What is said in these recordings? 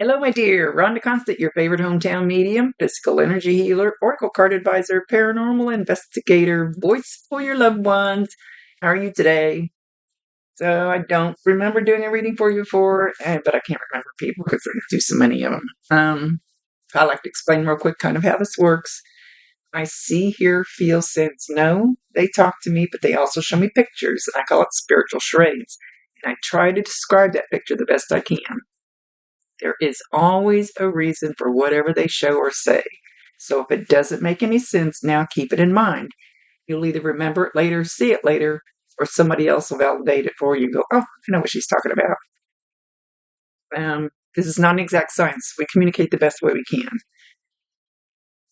Hello, my dear. Rhonda Constant, your favorite hometown medium, physical energy healer, oracle card advisor, paranormal investigator, voice for your loved ones. How are you today? So I don't remember doing a reading for you before, but I can't remember people because I do so many of them. I like to explain real quick kind of how this works. I see, hear, feel, sense, know. They talk to me, but they also show me pictures, and I call it spiritual charades. And I try to describe that picture the best I can. There is always a reason for whatever they show or say. So if it doesn't make any sense now, keep it in mind. You'll either remember it later, see it later, or somebody else will validate it for you and go, oh, I know what she's talking about. This is not an exact science. We communicate the best way we can.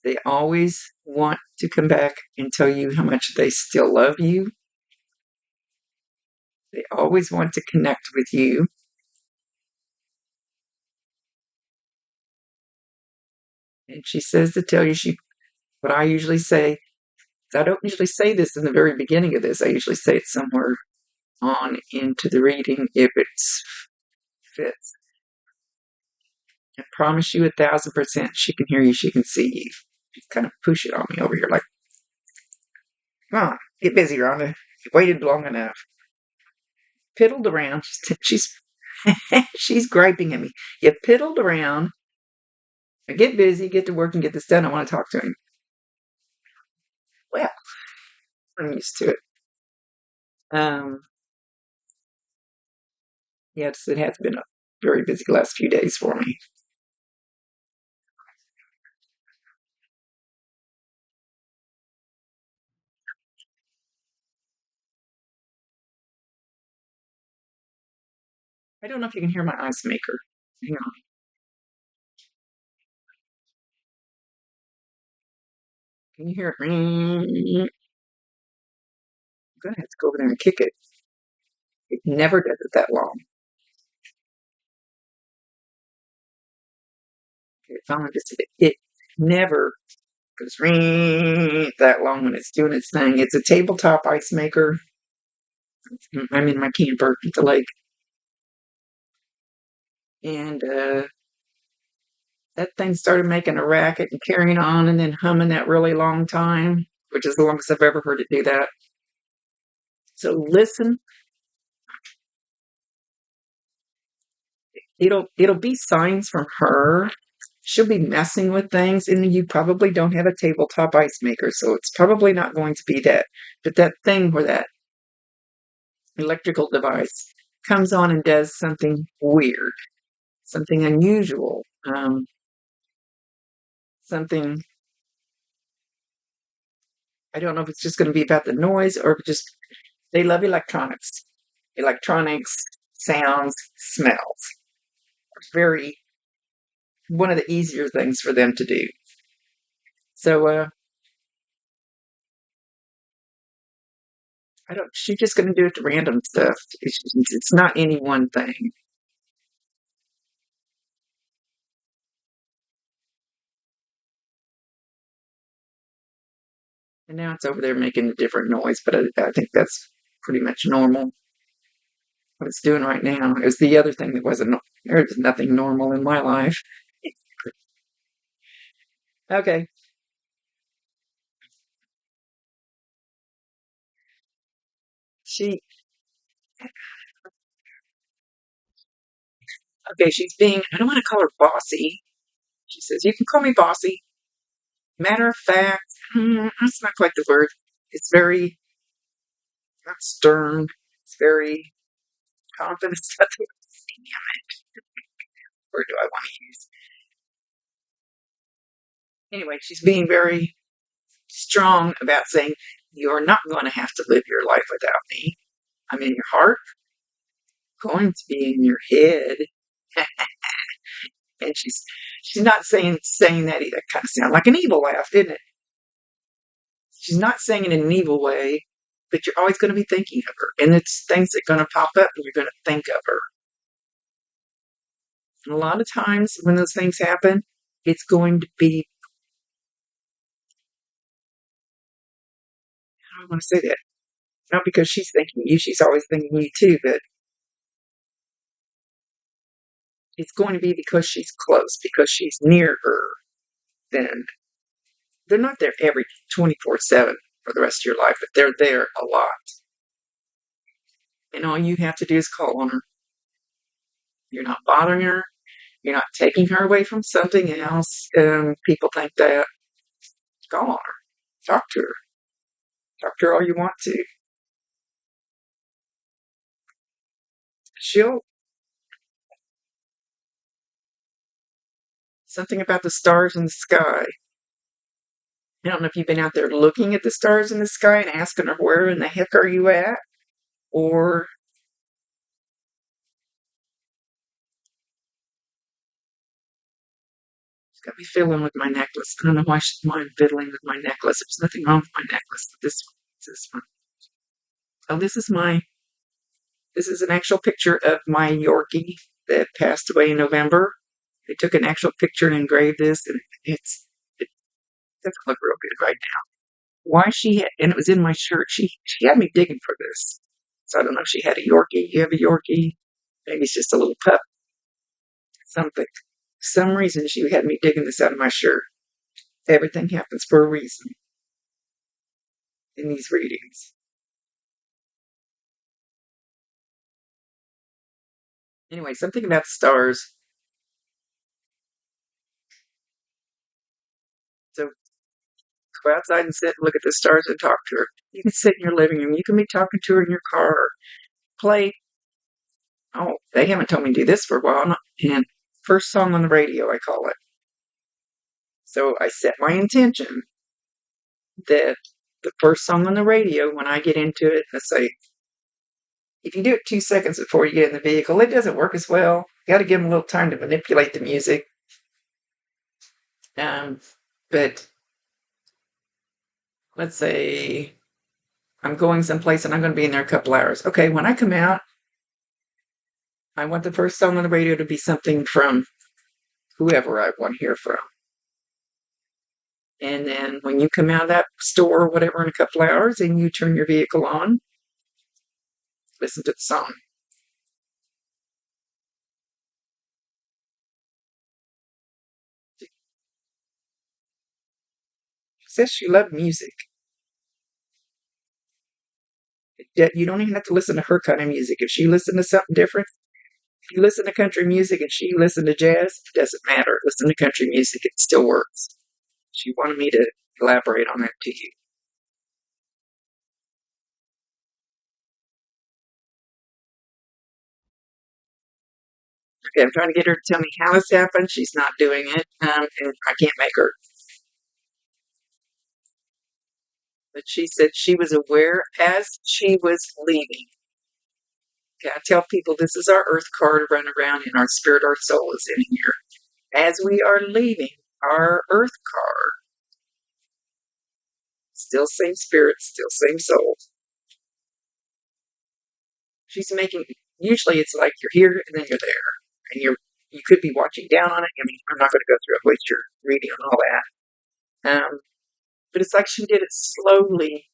They always want to come back and tell you how much they still love you. They always want to connect with you. And she says to tell you what I usually say. I don't usually say this in the very beginning of this. I usually say it somewhere on into the reading if it fits. I promise you 1,000% she can hear you, she can see you. She's kind of pushing on me over here like, come on, get busy, Rhonda. You waited long enough. Piddled around. She's she's griping at me. You piddled around. Get busy, get to work, and get this done. I want to talk to him. Well, I'm used to it. Yes, it has been a very busy last few days for me. I don't know if you can hear my ice maker. Hang on. Can you hear it? I'm going to have to go over there and kick it. It never does it that long. Okay, finally just did it. It never goes that long when it's doing its thing. It's a tabletop ice maker. I'm in my camper at the lake. And that thing started making a racket and carrying on and then humming that really long time, which is the longest I've ever heard it do that. So listen. It'll be signs from her. She'll be messing with things, and you probably don't have a tabletop ice maker, so it's probably not going to be that. But that thing where that electrical device comes on and does something weird, something unusual, something, I don't know if it's just going to be about the noise or just, they love electronics, sounds, smells. It's one of the easier things for them to do. So, she's just going to do it to random stuff. It's not any one thing. And now it's over there making a different noise, but I think that's pretty much normal. What it's doing right now is the other thing that wasn't, there's nothing normal in my life. Okay. She's being, I don't want to call her bossy. She says, you can call me bossy. Matter of fact, that's not quite the word. It's very, not stern. It's very confident. Damn it. Word do I want to use? Anyway, she's being very strong about saying, you're not going to have to live your life without me. I'm in your heart, going to be in your head. And she's not saying that either. Kind of sound like an evil laugh, didn't it? She's not saying it in an evil way, but you're always going to be thinking of her. And it's things that are going to pop up and you're going to think of her. And a lot of times when those things happen, it's going to be, I don't want to say that. Not because she's thinking you, she's always thinking you too, but it's going to be because she's close, because she's near her. Then they're not there every 24/7 for the rest of your life, but they're there a lot. And all you have to do is call on her. You're not bothering her. You're not taking her away from something else. People think that. Call on her. Talk to her. Talk to her all you want to. She'll. Something about the stars in the sky. I don't know if you've been out there looking at the stars in the sky and asking her, where in the heck are you at? Or she's got me fiddling with my necklace. I don't know why she's mind fiddling with my necklace. There's nothing wrong with my necklace. But this one. Oh, this is an actual picture of my Yorkie that passed away in November. They took an actual picture and engraved this, and it doesn't look real good right now. Why and it was in my shirt. She had me digging for this. So I don't know if she had a Yorkie. You have a Yorkie? Maybe it's just a little pup. Something. For some reason, she had me digging this out of my shirt. Everything happens for a reason in these readings. Anyway, something about the stars. So go outside and sit and look at the stars and talk to her. You can sit in your living room. You can be talking to her in your car. Play. Oh, they haven't told me to do this for a while. And first song on the radio, I call it. So I set my intention that the first song on the radio, when I get into it, I say, if you do it 2 seconds before you get in the vehicle, it doesn't work as well. You got to give them a little time to manipulate the music. But let's say I'm going someplace and I'm going to be in there a couple hours. Okay, when I come out, I want the first song on the radio to be something from whoever I want to hear from. And then when you come out of that store or whatever in a couple hours and you turn your vehicle on, listen to the song. She says she loved music. You don't even have to listen to her kind of music. If she listened to something different, if you listen to country music and she listened to jazz, it doesn't matter. Listen to country music, it still works. She wanted me to elaborate on that to you. Okay, I'm trying to get her to tell me how this happened. She's not doing it, and I can't make her. But she said she was aware as she was leaving. Okay, I tell people this is our earth car to run around, and our spirit, our soul is in here. As we are leaving our earth car, still same spirit, still same soul. She's making, usually it's like you're here and then you're there. And you could be watching down on it. I mean, I'm not going to go through and waste your reading on all that. But it's like she did it slowly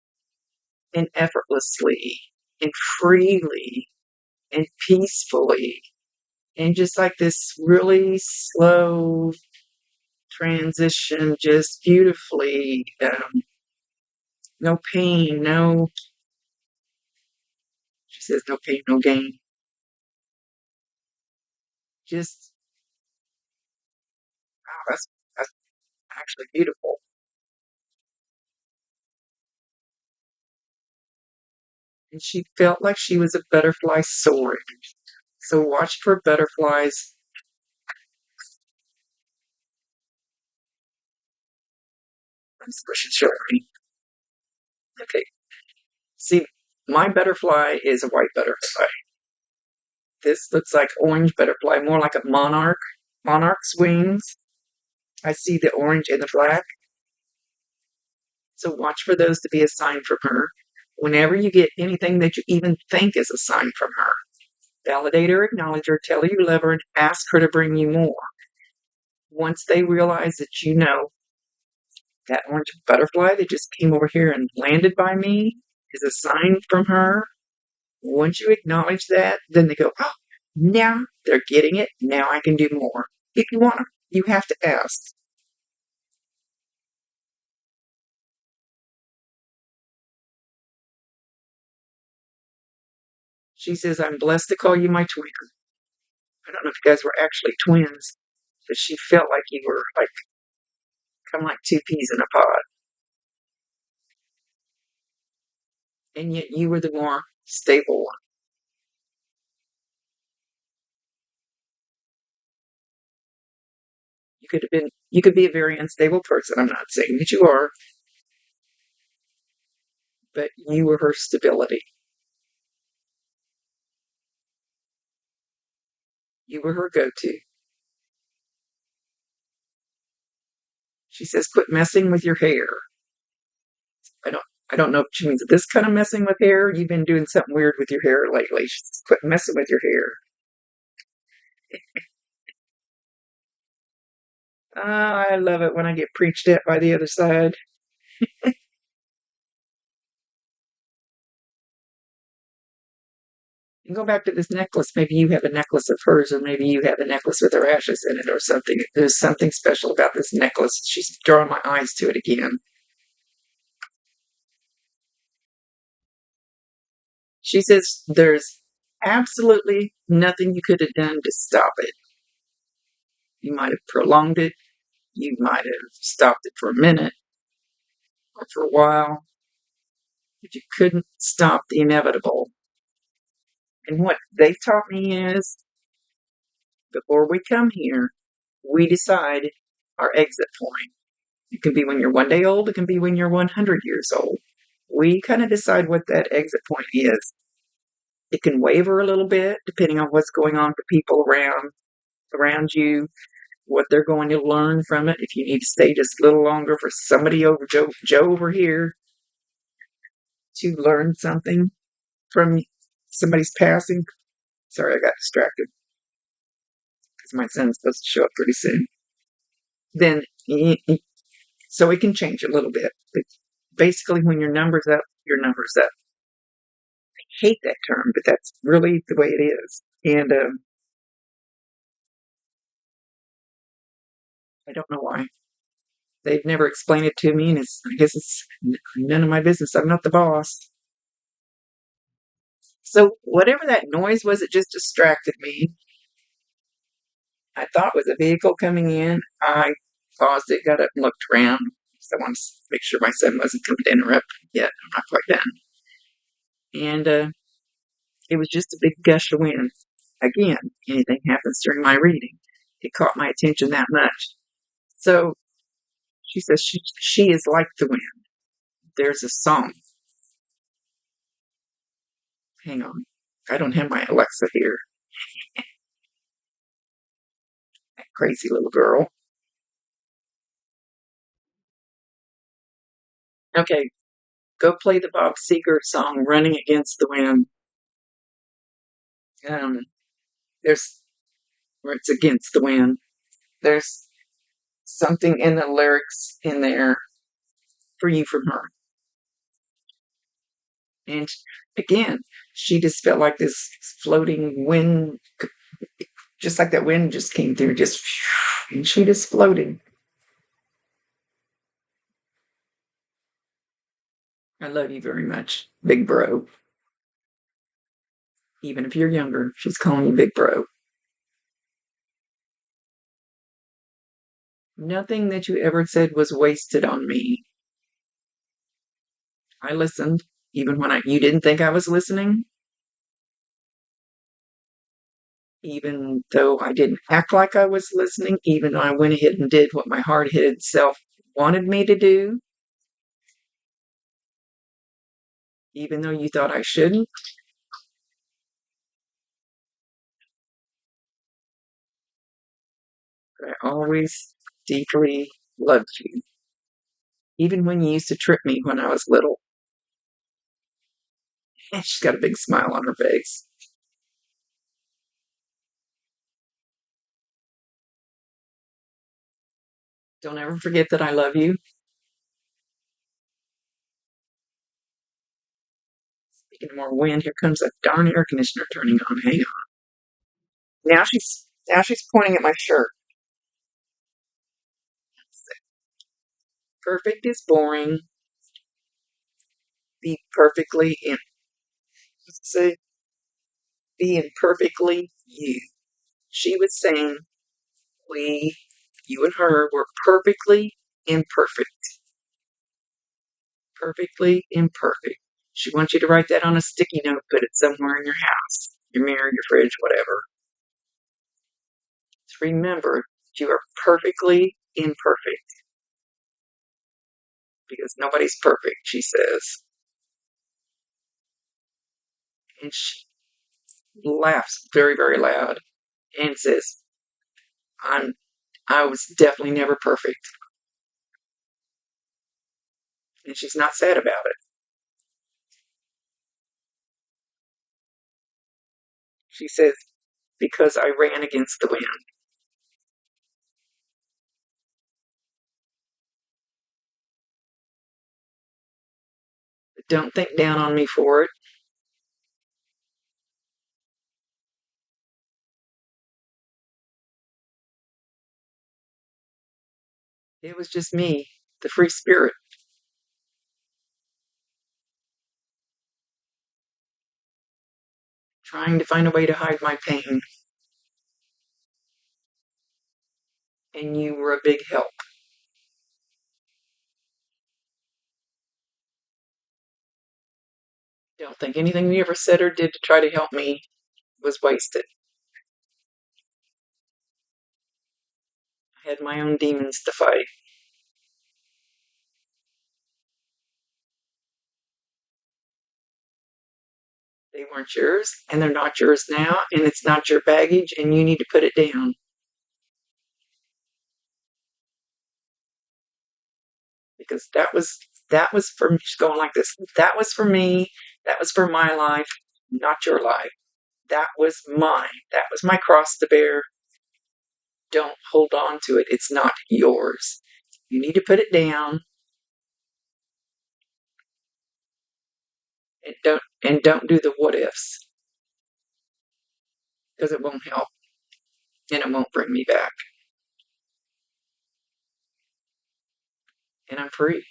and effortlessly and freely and peacefully. And just like this really slow transition, just beautifully, no pain, she says, no pain, no gain. Just, wow, that's actually beautiful. And she felt like she was a butterfly soaring. So watch for butterflies. That's what she's showing me. Okay. See, my butterfly is a white butterfly. This looks like orange butterfly, more like a monarch. Monarch's wings. I see the orange and the black. So watch for those to be a sign from her. Whenever you get anything that you even think is a sign from her, validate her, acknowledge her, tell her you love her, and ask her to bring you more. Once they realize that you know that orange butterfly that just came over here and landed by me is a sign from her, once you acknowledge that, then they go, oh, Now they're getting it. Now I can do more. If you want to, you have to ask. She says, I'm blessed to call you my twin. I don't know if you guys were actually twins, but she felt like you were like, kind of like two peas in a pod. And yet you were the more stable one. You could be a very unstable person. I'm not saying that you are, but you were her stability. You were her go-to. She says, quit messing with your hair. I don't I don't know if she means this kind of messing with hair. You've been doing something weird with your hair lately. She says, quit messing with your hair. I love it when I get preached at by the other side. And go back to this necklace. Maybe you have a necklace of hers, or maybe you have a necklace with her ashes in it, or something. There's something special about this necklace. She's drawing my eyes to it again. She says there's absolutely nothing you could have done to stop it. You might have prolonged it. You might have stopped it for a minute or for a while, but you couldn't stop the inevitable. And what they've taught me is before we come here, we decide our exit point. It can be when you're 1 day old, it can be when you're 100 years old. We kind of decide what that exit point is. It can waver a little bit depending on what's going on for people around you, what they're going to learn from it. If you need to stay just a little longer for somebody over Joe over here to learn something from somebody's passing. Sorry, I got distracted because my son's supposed to show up pretty soon. Then, so it can change a little bit. But basically, when your number's up, your number's up. I hate that term, but that's really the way it is. And I don't know why. They've never explained it to me, and I guess it's none of my business. I'm not the boss. So whatever that noise was, it just distracted me. I thought it was a vehicle coming in. I paused it, got up and looked around. So I wanted to make sure my son wasn't coming to interrupt yet. I'm not quite done. And it was just a big gush of wind. Again, anything happens during my reading. It caught my attention that much. So she says she is like the wind. There's a song. Hang on. I don't have my Alexa here. That crazy little girl. Okay, go play the Bob Seger song, Running Against the Wind. Um, there's where it's against the wind. There's something in the lyrics in there for you from her. And again, she just felt like this floating wind, just like that wind just came through, just, and she just floated. I love you very much, big bro. Even if you're younger, she's calling you big bro. Nothing that you ever said was wasted on me. I listened, even when you didn't think I was listening. Even though I didn't act like I was listening, even though I went ahead and did what my hard-headed self wanted me to do, even though you thought I shouldn't. But I always deeply loved you, even when you used to trip me when I was little. And she's got a big smile on her face. Don't ever forget that I love you. Speaking of more wind, here comes that darn air conditioner turning on. Hang on. Now she's pointing at my shirt. Perfect is boring. Be perfectly in. Say, be imperfectly you. She was saying we, you and her, were perfectly imperfect. Perfectly imperfect. She wants you to write that on a sticky note, put it somewhere in your house, your mirror, your fridge, whatever. Just remember, you are perfectly imperfect. Because nobody's perfect, she says. And she laughs very, very loud and says, I was definitely never perfect. And she's not sad about it. She says, because I ran against the wind. Don't think down on me for it. It was just me, the free spirit, trying to find a way to hide my pain. And you were a big help. Don't think anything you ever said or did to try to help me was wasted. I had my own demons to fight. They weren't yours, and they're not yours now, and it's not your baggage, and you need to put it down. Because that was for me. She's going like this. That was for me. That was for my life, not your life. That was mine. That was my cross to bear. Don't hold on to it. It's not yours. You need to put it down and don't do the what ifs because it won't help and it won't bring me back. And I'm free.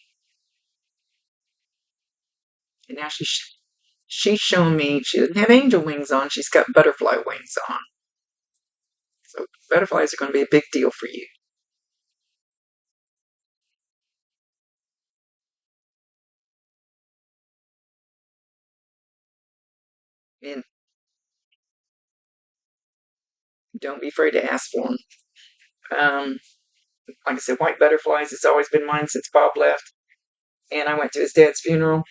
And now she's showing me she doesn't have angel wings on. She's got butterfly wings on. So butterflies are going to be a big deal for you. And don't be afraid to ask for them. Like I said, white butterflies has always been mine since Bob left. And I went to his dad's funeral,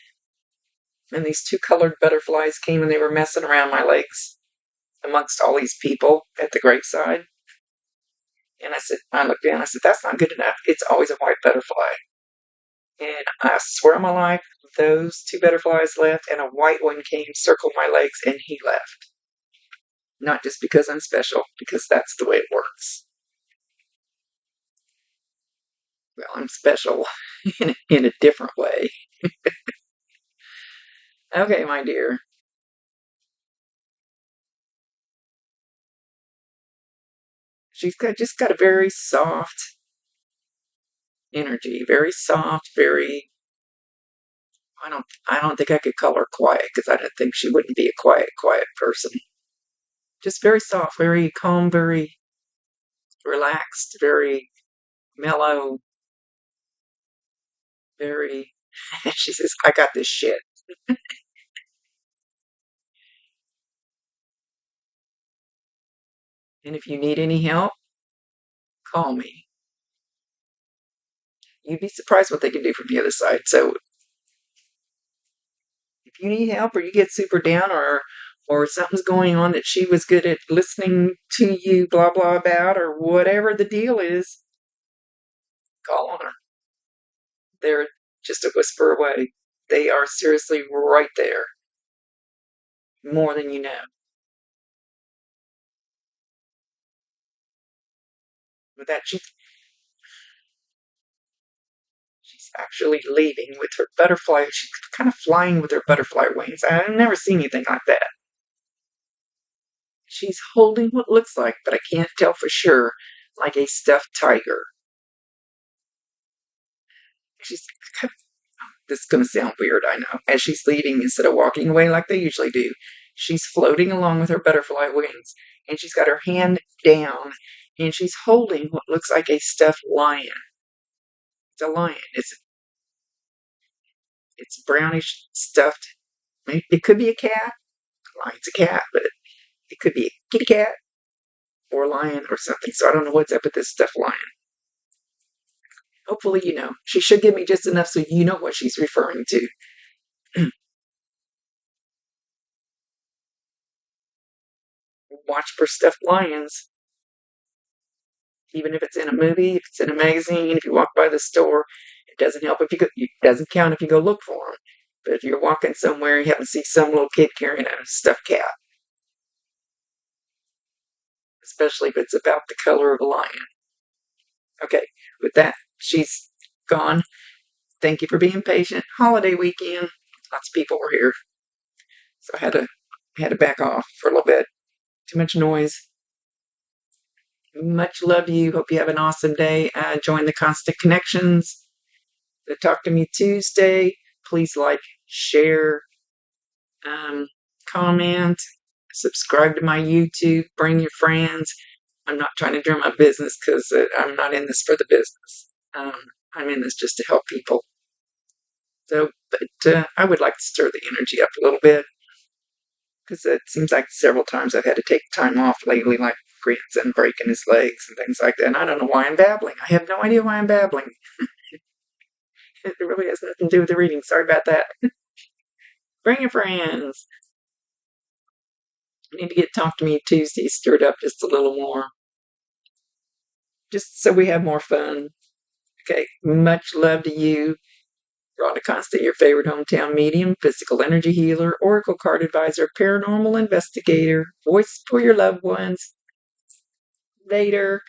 and these two colored butterflies came and they were messing around my legs amongst all these people at the graveside. And I looked down, I said, that's not good enough. It's always a white butterfly. And I swear on my life, those two butterflies left, and a white one came, circled my legs, and he left. Not just because I'm special, because that's the way it works. Well, I'm special in a different way. Okay, my dear. She's just got a very soft energy, very soft, very. I don't think I could call her quiet because I don't think she wouldn't be a quiet person. Just very soft, very calm, very relaxed, very mellow, very. She says, "I got this shit." And if you need any help, call me. You'd be surprised what they can do from the other side. So if you need help or you get super down or something's going on that she was good at listening to you blah blah about or whatever the deal is, call on her. They're just a whisper away. They are seriously right there. More than you know. With that, she's actually leaving with her butterfly. She's kind of flying with her butterfly wings. I've never seen anything like that. She's holding what looks like, but I can't tell for sure, like a stuffed tiger. She's This is going to sound weird, I know. As she's leaving, instead of walking away like they usually do, she's floating along with her butterfly wings, and she's got her hand down, and she's holding what looks like a stuffed lion. It's a lion. It's brownish stuffed. It could be a cat. Lion's a cat, but it could be a kitty cat or a lion or something. So I don't know what's up with this stuffed lion. Hopefully you know. She should give me just enough so you know what she's referring to. Watch for stuffed lions. Even if it's in a movie, if it's in a magazine, if you walk by the store, it doesn't help if you go, it doesn't count if you go look for them. But if you're walking somewhere, you happen to see some little kid carrying a stuffed cat, especially if it's about the color of a lion. Okay, with that, she's gone. Thank you for being patient. Holiday weekend, lots of people were here, so I had to back off for a little bit. Too much noise. Much love to you. Hope you have an awesome day. Join the Constant Connections. Talk to me Tuesday. Please like, share, comment, subscribe to my YouTube. Bring your friends. I'm not trying to drum up business because I'm not in this for the business. I'm in this just to help people. So, but I would like to stir the energy up a little bit because it seems like several times I've had to take time off lately, like grandson breaking his legs and things like that. And I don't know why I'm babbling. I have no idea why I'm babbling. It really has nothing to do with the reading. Sorry about that. Bring your friends. I need to get Talk to Me Tuesday stirred up just a little more. Just so we have more fun. Okay, much love to you. Rhonda Constant, your favorite hometown medium, physical energy healer, oracle card advisor, paranormal investigator, voice for your loved ones. Later.